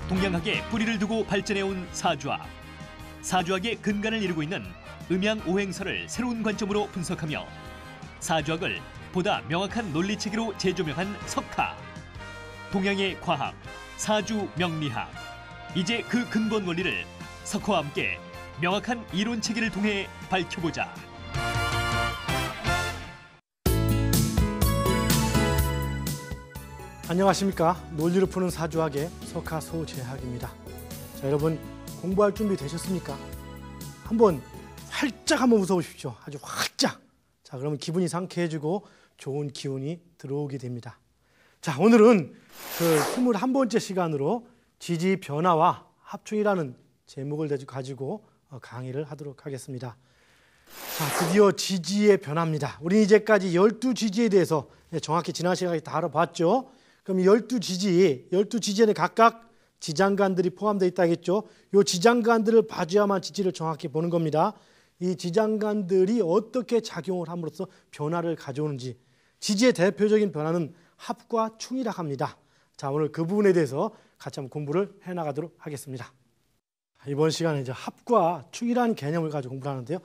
동양학에 뿌리를 두고 발전해온 사주학. 사주학의 근간을 이루고 있는 음양오행설을 새로운 관점으로 분석하며 사주학을 보다 명확한 논리체계로 재조명한 석화. 동양의 과학, 사주명리학. 이제 그 근본 원리를 석화와 함께 명확한 이론체계를 통해 밝혀보자. 안녕하십니까. 논리를 푸는 사주학의 석화 소재학입니다. 자, 여러분 공부할 준비 되셨습니까? 한번 활짝 한번 웃어보십시오. 아주 활짝. 자, 그러면 기분이 상쾌해지고 좋은 기운이 들어오게 됩니다. 자, 오늘은 그 21번째 시간으로 지지 변화와 합충이라는 제목을 가지고 강의를 하도록 하겠습니다. 자, 드디어 지지의 변화입니다. 우리는 이제까지 12지지에 대해서 정확히 지난 시간에 다뤄봤죠. 그럼 12지지에는 각각 지장간들이 포함되어 있다 했죠. 이 지장간들을 봐줘야만 지지를 정확히 보는 겁니다. 이 지장간들이 어떻게 작용을 함으로써 변화를 가져오는지, 지지의 대표적인 변화는 합과 충이라 합니다. 자, 오늘 그 부분에 대해서 같이 한번 공부를 해나가도록 하겠습니다. 이번 시간에 이제 합과 충이라는 개념을 가지고 공부를 하는데요.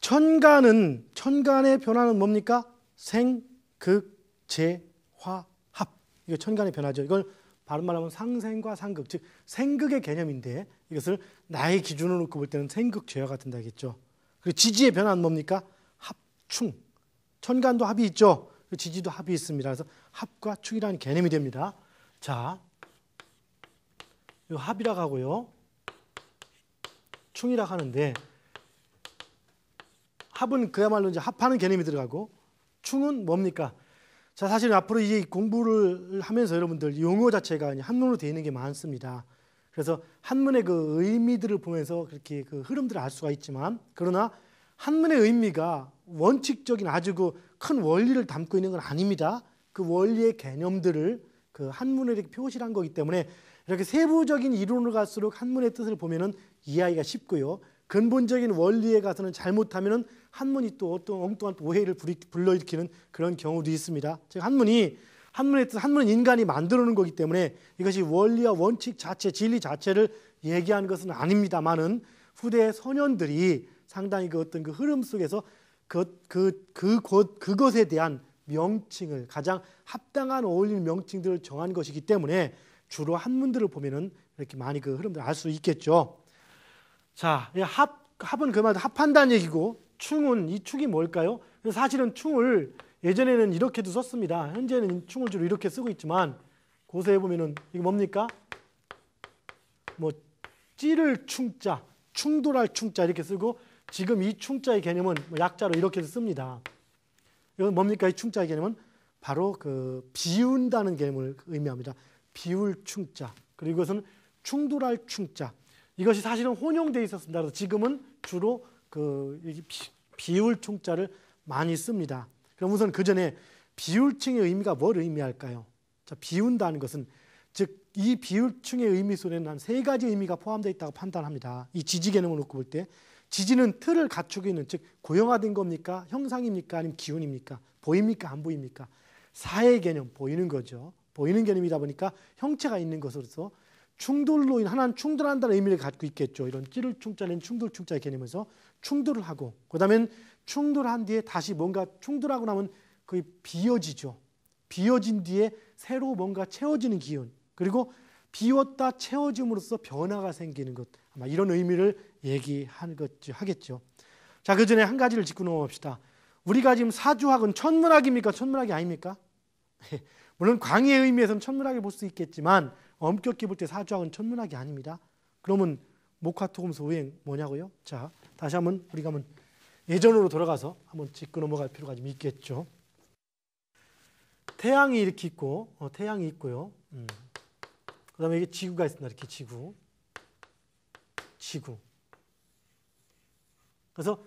천간의 변화는 뭡니까? 생, 극, 재, 화, 합. 이거 천간의 변화죠. 이걸 바른 말로 하면 상생과 상극, 즉 생극의 개념인데 이것을 나의 기준으로 놓고 볼 때는 생극죄화가 된다겠죠. 그리고 지지의 변화는 뭡니까? 합충. 천간도 합이 있죠. 지지도 합이 있습니다. 그래서 합과 충이라는 개념이 됩니다. 자, 이 합이라고 하고요, 충이라고 하는데, 합은 그야말로 이제 합하는 개념이 들어가고, 충은 뭡니까? 자, 사실 앞으로 이 공부를 하면서 여러분들 용어 자체가 한문으로 되어 있는 게 많습니다. 그래서 한문의 그 의미들을 보면서 그렇게 그 흐름들을 알 수가 있지만, 그러나 한문의 의미가 원칙적인 아주 그 큰 원리를 담고 있는 건 아닙니다. 그 원리의 개념들을 그 한문에 이렇게 표시를 한 거기 때문에 이렇게 세부적인 이론으로 갈수록 한문의 뜻을 보면은 이해하기가 쉽고요. 근본적인 원리에 가서는 잘못하면은 한문이 또 어떤 엉뚱한 오해를 불러일으키는 그런 경우도 있습니다. 즉 한문의 뜻, 한문은 인간이 만들어 놓은 거기 때문에 이것이 원리와 원칙 자체, 진리 자체를 얘기하는 것은 아닙니다만은 후대 선현들이 상당히 그 어떤 그 흐름 속에서 그것에 대한 명칭을, 가장 합당한 어울리는 명칭들을 정한 것이기 때문에 주로 한문들을 보면은 이렇게 많이 그 흐름들을 알 수 있겠죠. 자, 합은 그 말 합한다는 얘기고, 충은, 이 충이 뭘까요? 사실은 충을 예전에는 이렇게도 썼습니다. 현재는 충을 주로 이렇게 쓰고 있지만, 고서에 보면은 이게 뭡니까? 뭐 찌를 충자, 충돌할 충자 이렇게 쓰고, 지금 이 충자의 개념은 약자로 이렇게 씁니다. 이건 뭡니까? 이 충자의 개념은 바로 그 비운다는 개념을 의미합니다. 비울 충자. 그리고 이것은 충돌할 충자. 이것이 사실은 혼용되어 있었습니다. 그래서 지금은 주로 그 비울 충자를 많이 씁니다. 그럼 우선 그 전에 비울충의 의미가 뭘 의미할까요? 자, 비운다는 것은, 즉 이 비울충의 의미 속에는 한 3가지 의미가 포함되어 있다고 판단합니다. 이 지지 개념을 놓고 볼 때, 지지는 틀을 갖추고 있는, 즉 고형화된 겁니까? 형상입니까? 아니면 기운입니까? 보입니까? 안 보입니까? 사의 개념, 보이는 거죠. 보이는 개념이다 보니까 형체가 있는 것으로서 충돌로 인한 하나는 충돌한다는 의미를 갖고 있겠죠. 이런 찌를 충자는 충돌 충자의 개념에서 충돌을 하고, 그다음엔 충돌한 뒤에 다시 뭔가 충돌하고 나면 거의 비어지죠. 비어진 뒤에 새로 뭔가 채워지는 기운, 그리고 비웠다 채워짐으로써 변화가 생기는 것, 아마 이런 의미를 얘기하겠죠. 자, 그 전에 한 가지를 짚고 넘어갑시다. 우리가 지금 사주학은 천문학입니까? 천문학이 아닙니까? 물론 광의의 의미에서는 천문학을 볼 수 있겠지만 엄격히 볼 때 사주학은 천문학이 아닙니다. 그러면 목화토금수 오행 뭐냐고요? 자, 다시 한번 우리가 한번 예전으로 돌아가서 한번 짚고 넘어갈 필요가 좀 있겠죠. 태양이 이렇게 있고, 태양이 있고요. 그다음에 이게 지구가 있습니다. 이렇게 지구. 그래서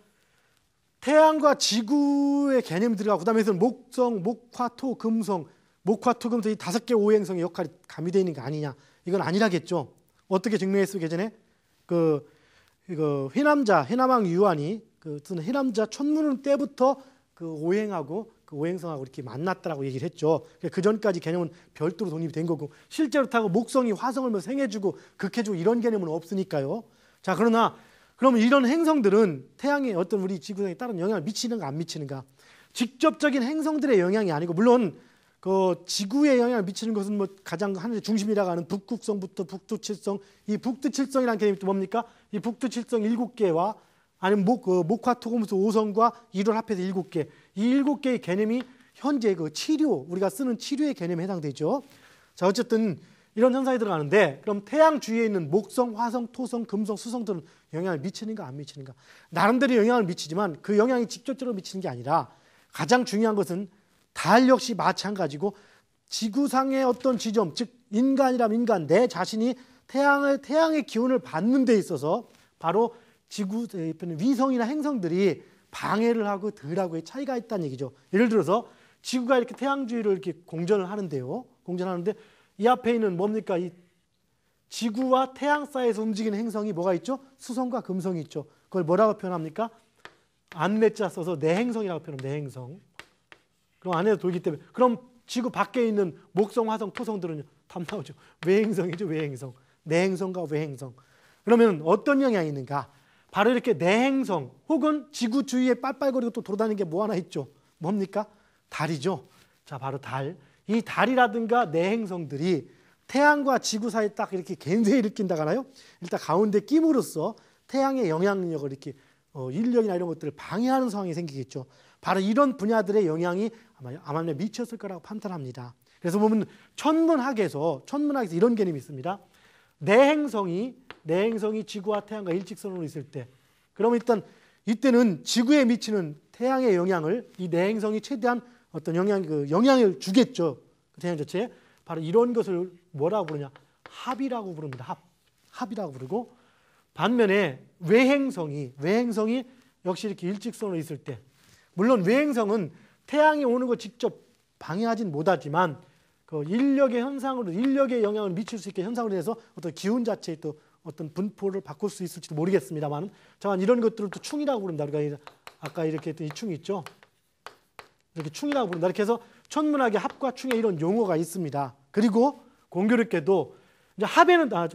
태양과 지구의 개념이 들어가고, 그다음에 목성, 목화토, 금성, 목화토, 금성 이 5개 오행성의 역할이 가미되어 있는 게 아니냐? 이건 아니라겠죠. 어떻게 증명했어요? 예전에 이거 회남왕 유한이 쓰는 회남자 천문 때부터 그 오행하고 그 그 오행성하고 이렇게 만났다라고 얘기를 했죠. 그 전까지 개념은 별도로 독립이 된 거고 실제로 타고 목성이 화성을 뭐 생해주고 극해주고 이런 개념은 없으니까요. 자, 그러나 그러면 이런 행성들은 태양의 어떤 우리 지구상에 다른 영향을 미치는가 안 미치는가? 직접적인 행성들의 영향이 아니고 물론 그 지구에 영향을 미치는 것은 뭐 가장 하늘의 중심이라고 하는 북극성부터 북두칠성, 이 북두칠성이라는 개념이 또 뭡니까? 이 북두칠성 7개와 아니면 목화토금수 5성과 1월 합해서 7개. 이 7개의 개념이 현재 그 치료, 우리가 쓰는 치료의 개념에 해당되죠. 자, 어쨌든 이런 현상이 들어가는데 그럼 태양 주위에 있는 목성, 화성, 토성, 금성, 수성들은 영향을 미치는가 안 미치는가? 나름대로 영향을 미치지만 그 영향이 직접적으로 미치는 게 아니라 가장 중요한 것은 달 역시 마찬가지고 지구상의 어떤 지점, 즉 인간이라면 인간, 내 자신이 태양의 기운을 받는 데 있어서 바로 지구 위성이나 행성들이 방해를 하고 덜하고의 차이가 있다는 얘기죠. 예를 들어서 지구가 이렇게 태양 주위를 이렇게 공전을 하는데요. 공전하는데 이 앞에 있는 뭡니까? 이 지구와 태양 사이에서 움직이는 행성이 뭐가 있죠? 수성과 금성이 있죠. 그걸 뭐라고 표현합니까? 안내자 써서 내행성이라고 표현합니다. 내행성. 그럼 안에서 돌기 때문에 그럼 지구 밖에 있는 목성, 화성, 토성들은 답 나오죠. 외행성이죠. 외행성. 내행성과 외행성. 그러면 어떤 영향이 있는가? 바로 이렇게 내행성 혹은 지구 주위에 빨빨거리고 또 돌아다니는 게 뭐 하나 있죠. 뭡니까? 달이죠. 자, 바로 달. 이 달이라든가 내행성들이 태양과 지구 사이에 딱 이렇게 갠세에 일으킨다고 하나요? 일단 가운데 끼므로써 태양의 영향력을 이렇게 인력이나 이런 것들을 방해하는 상황이 생기겠죠. 바로 이런 분야들의 영향이 아마 미쳤을 거라고 판단합니다. 그래서 보면 천문학에서 이런 개념이 있습니다. 내행성이 지구와 태양과 일직선으로 있을 때, 그러면 일단 이때는 지구에 미치는 태양의 영향을 이 내행성이 최대한 어떤 영향을 주겠죠. 그 태양 자체에. 바로 이런 것을 뭐라고 부르냐? 합이라고 부릅니다. 합이라고 부르고, 반면에 외행성이 역시 이렇게 일직선으로 있을 때, 물론 외행성은 태양이 오는 걸 직접 방해하진 못하지만 그 인력의 영향을 미칠 수 있게 현상으로 해서 어떤 기운 자체의 또 어떤 분포를 바꿀 수 있을지도 모르겠습니다만, 자만 이런 것들을 또 충이라고 부릅니다. 우리가 아까 이렇게 했던 이 충이 있죠. 이렇게 충이라고 부른다. 이렇게 해서 천문학의 합과 충의 이런 용어가 있습니다. 그리고 공교롭게도 이제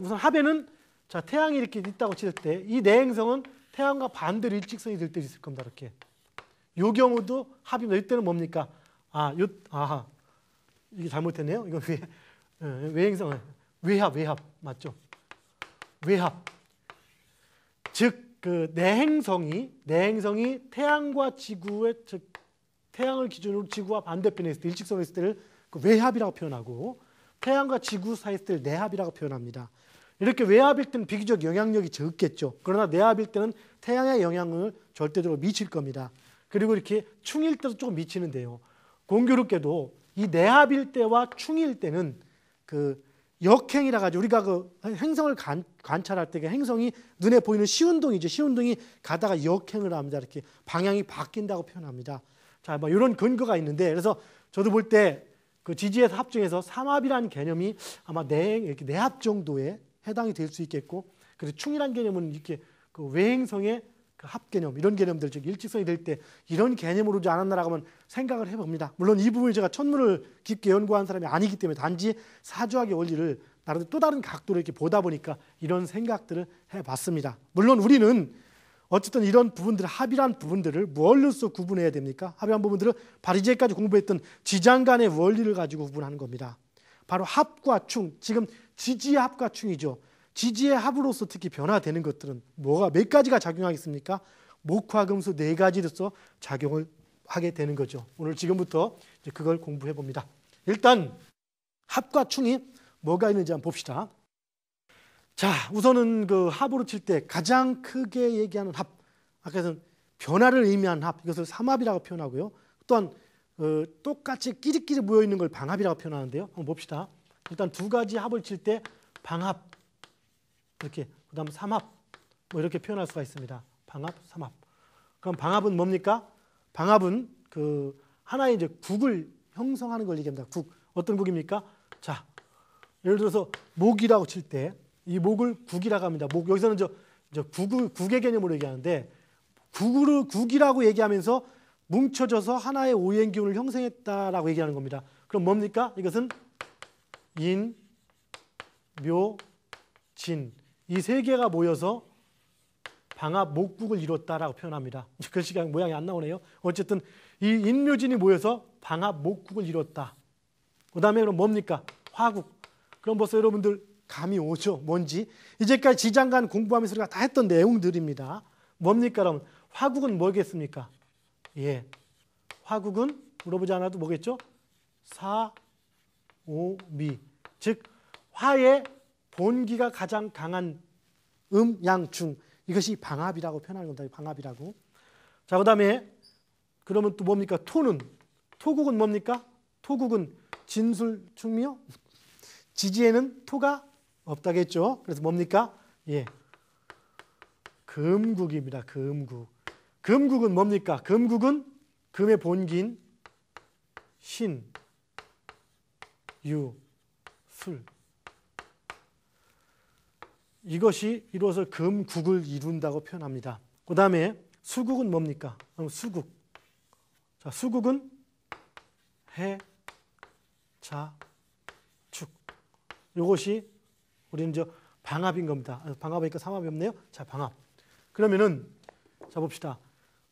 우선 합에는 자, 태양이 이렇게 있다고 칠 때 이 내행성은 태양과 반대로 일직선이 될 때 있을 겁니다. 이렇게. 요 경우도 합입니다. 이때는 뭡니까? 이게 잘못했네요. 이거 외행성 외합 맞죠? 외합. 즉 그 내행성이 태양과 지구의 즉 태양을 기준으로 지구와 반대편에 있을 때 일직선에 있을 때를 그 외합이라고 표현하고 태양과 지구 사이에 있을 때를 내합이라고 표현합니다. 이렇게 외합일 때는 비교적 영향력이 적겠죠. 그러나 내합일 때는 태양의 영향을 절대적으로 미칠 겁니다. 그리고 이렇게 충일 때도 조금 미치는데요. 공교롭게도 이 내합일 때와 충일 때는 그 역행이라 가지고 우리가 그 행성을 관찰할 때 그 행성이 눈에 보이는 시운동이죠. 시운동이 가다가 역행을 합니다. 이렇게 방향이 바뀐다고 표현합니다. 자, 뭐 이런 근거가 있는데, 그래서 저도 볼 때 그 지지에서 합중에서 삼합이라는 개념이 아마 이렇게 내합 정도에 해당이 될 수 있겠고, 그래서 충이라는 개념은 이렇게 그 외행성의 그 합 개념, 이런 개념들, 즉 일직선이 될 때 이런 개념으로 오지 않았나라고 하면 생각을 해봅니다. 물론 이 부분을 제가 천문을 깊게 연구한 사람이 아니기 때문에 단지 사주학의 원리를 나름대로 또 다른 각도로 이렇게 보다 보니까 이런 생각들을 해봤습니다. 물론 우리는 어쨌든 이런 부분들, 합이란 부분들을 무엇로서 구분해야 됩니까? 합이란 부분들을 바로 이제까지 공부했던 지장 간의 원리를 가지고 구분하는 겁니다. 바로 합과 충, 지금 지지의 합과 충이죠. 지지의 합으로서 특히 변화되는 것들은 몇 가지가 작용하겠습니까? 목화금수 4가지로서 작용을 하게 되는 거죠. 오늘 지금부터 이제 그걸 공부해 봅니다. 일단 합과 충이 뭐가 있는지 한번 봅시다. 자, 우선은 그 합으로 칠 때 가장 크게 얘기하는 합, 아까 변화를 의미하는 합, 이것을 삼합이라고 표현하고요. 또한 똑같이 끼리끼리 모여 있는 걸 방합이라고 표현하는데요. 한번 봅시다. 일단 2가지 합을 칠 때 방합, 이렇게, 그다음 삼합, 뭐 이렇게 표현할 수가 있습니다. 방합, 삼합. 그럼 방합은 뭡니까? 방합은 그 하나의 이제 국을 형성하는 걸 얘기합니다. 국. 어떤 국입니까? 자, 예를 들어서 목이라고 칠 때 이 목을 국이라고 합니다. 목, 여기서는 국의 개념으로 얘기하는데 국이라고 얘기하면서 뭉쳐져서 하나의 오행 기운을 형성했다라고 얘기하는 겁니다. 그럼 뭡니까? 이것은 인, 묘, 진. 이 세 개가 모여서 방합 목국을 이뤘다라고 표현합니다. 글씨가 모양이 안 나오네요. 어쨌든 이 인묘진이 모여서 방합 목국을 이뤘다. 그 다음에 그럼 뭡니까? 화국. 그럼 벌써 여러분들 감이 오죠. 뭔지. 이제까지 지장간 공부하면서 우리가 다 했던 내용들입니다. 뭡니까? 그럼 화국은 뭐겠습니까? 예, 화국은 물어보지 않아도 뭐겠죠? 사, 오, 미. 즉 화의 본기가 가장 강한 양, 중. 이것이 방합이라고 표현하는 겁니다. 방합이라고. 자, 그 다음에 그러면 또 뭡니까? 토는. 토국은 뭡니까? 토국은 진술충미요. 지지에는 토가 없다겠죠. 그래서 뭡니까? 예, 금국입니다. 금국. 금국은 뭡니까? 금국은 금의 본기인 신, 유, 술. 이것이 이루어서 금국을 이룬다고 표현합니다. 그 다음에 수국은 뭡니까? 수국. 자, 수국은 해, 자, 축. 이것이 우리는 이제 방합인 겁니다. 방합이니까 삼합이 없네요. 자, 방합. 그러면은 자 봅시다.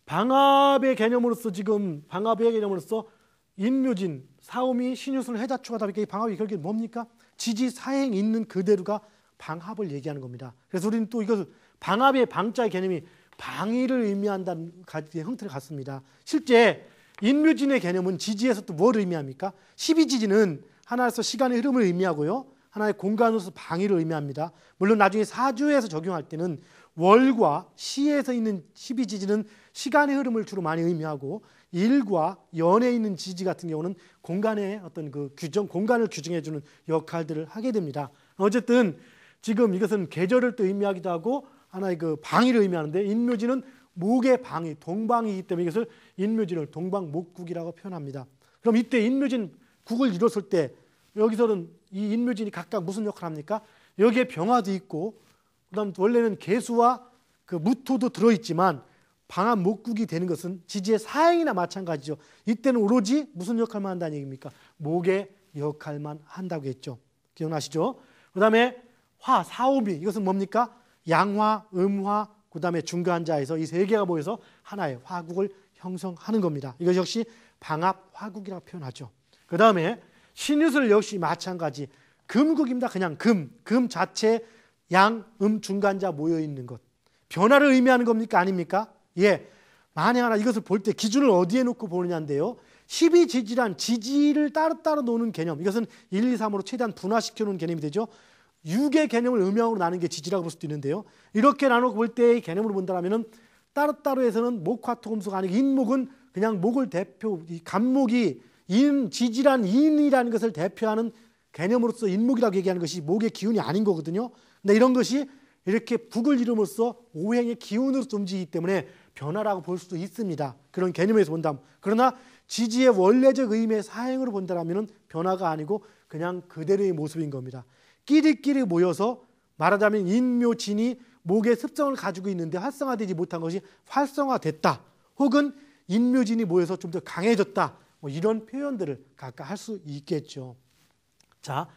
방합의 개념으로서 지금 방합의 개념으로서 인묘진, 사오미, 신유술, 해자축가 다 이렇게 방합이 결국에 뭡니까? 지지 사행 있는 그대로가 방합을 얘기하는 겁니다. 그래서 우리는 또 이것을 방합의 방자의 개념이 방위를 의미한다는 형태를 갖습니다. 실제 인묘진의 개념은 지지에서 또 뭘 의미합니까? 12지지는 하나에서 시간의 흐름을 의미하고요. 하나의 공간으로서 방위를 의미합니다. 물론 나중에 사주에서 적용할 때는 월과 시에서 있는 12지지는 시간의 흐름을 주로 많이 의미하고 일과 연에 있는 지지 같은 경우는 공간의 어떤 그 규정, 공간을 규정해 주는 역할들을 하게 됩니다. 어쨌든 지금 이것은 계절을 또 의미하기도 하고 하나의 그 방위를 의미하는데 인묘진은 목의 방위, 동방이기 때문에 이것을 인묘진을 동방목국이라고 표현합니다. 그럼 이때 인묘진 국을 이뤘을 때 여기서는 이 인묘진이 각각 무슨 역할을 합니까? 여기에 병화도 있고 그다음 원래는 개수와 그 무토도 들어있지만 방합 목국이 되는 것은 지지의 사행이나 마찬가지죠. 이때는 오로지 무슨 역할만 한다는 얘기입니까? 목의 역할만 한다고 했죠. 기억나시죠? 그 다음에 화, 사오미 이것은 뭡니까? 양화, 음화, 그 다음에 중간자에서 이 세 개가 모여서 하나의 화국을 형성하는 겁니다. 이것 역시 방합 화국이라고 표현하죠. 그 다음에 신유술 역시 마찬가지 금국입니다. 그냥 금 자체 양, 중간자 모여 있는 것. 변화를 의미하는 겁니까? 아닙니까? 예. 만약 하나 이것을 볼 때 기준을 어디에 놓고 보느냐인데요. 12지지란 지지를 따로따로 놓는 개념. 이것은 1, 2, 3으로 최대한 분화시켜 놓은 개념이 되죠. 6의 개념을 음양으로 나눈 게 지지라고 볼 수도 있는데요. 이렇게 나눠 볼 때의 개념으로 본다면 따로따로 해서는 목화토금수가 아니고 인목은 그냥 목을 대표, 이 간목이 지지란 인이라는 것을 대표하는 개념으로서 인목이라고 얘기하는 것이 목의 기운이 아닌 거거든요. 근데 이런 것이 이렇게 국을 이름으로써 오행의 기운으로서 움직이기 때문에 변화라고 볼 수도 있습니다. 그런 개념에서 본다면. 그러나 지지의 원래적 의미의 사행으로 본다면 변화가 아니고 그냥 그대로의 모습인 겁니다. 끼리끼리 모여서 말하자면 인묘진이 목의 습성을 가지고 있는데 활성화되지 못한 것이 활성화됐다. 혹은 인묘진이 모여서 좀 더 강해졌다. 뭐 이런 표현들을 각각 할 수 있겠죠. 자,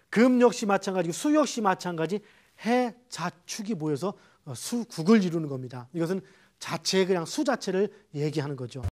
금 역시 마찬가지고 수 역시 마찬가지 해, 자, 축이 모여서 수국을 이루는 겁니다. 이것은 자체 그냥 수 자체를 얘기하는 거죠.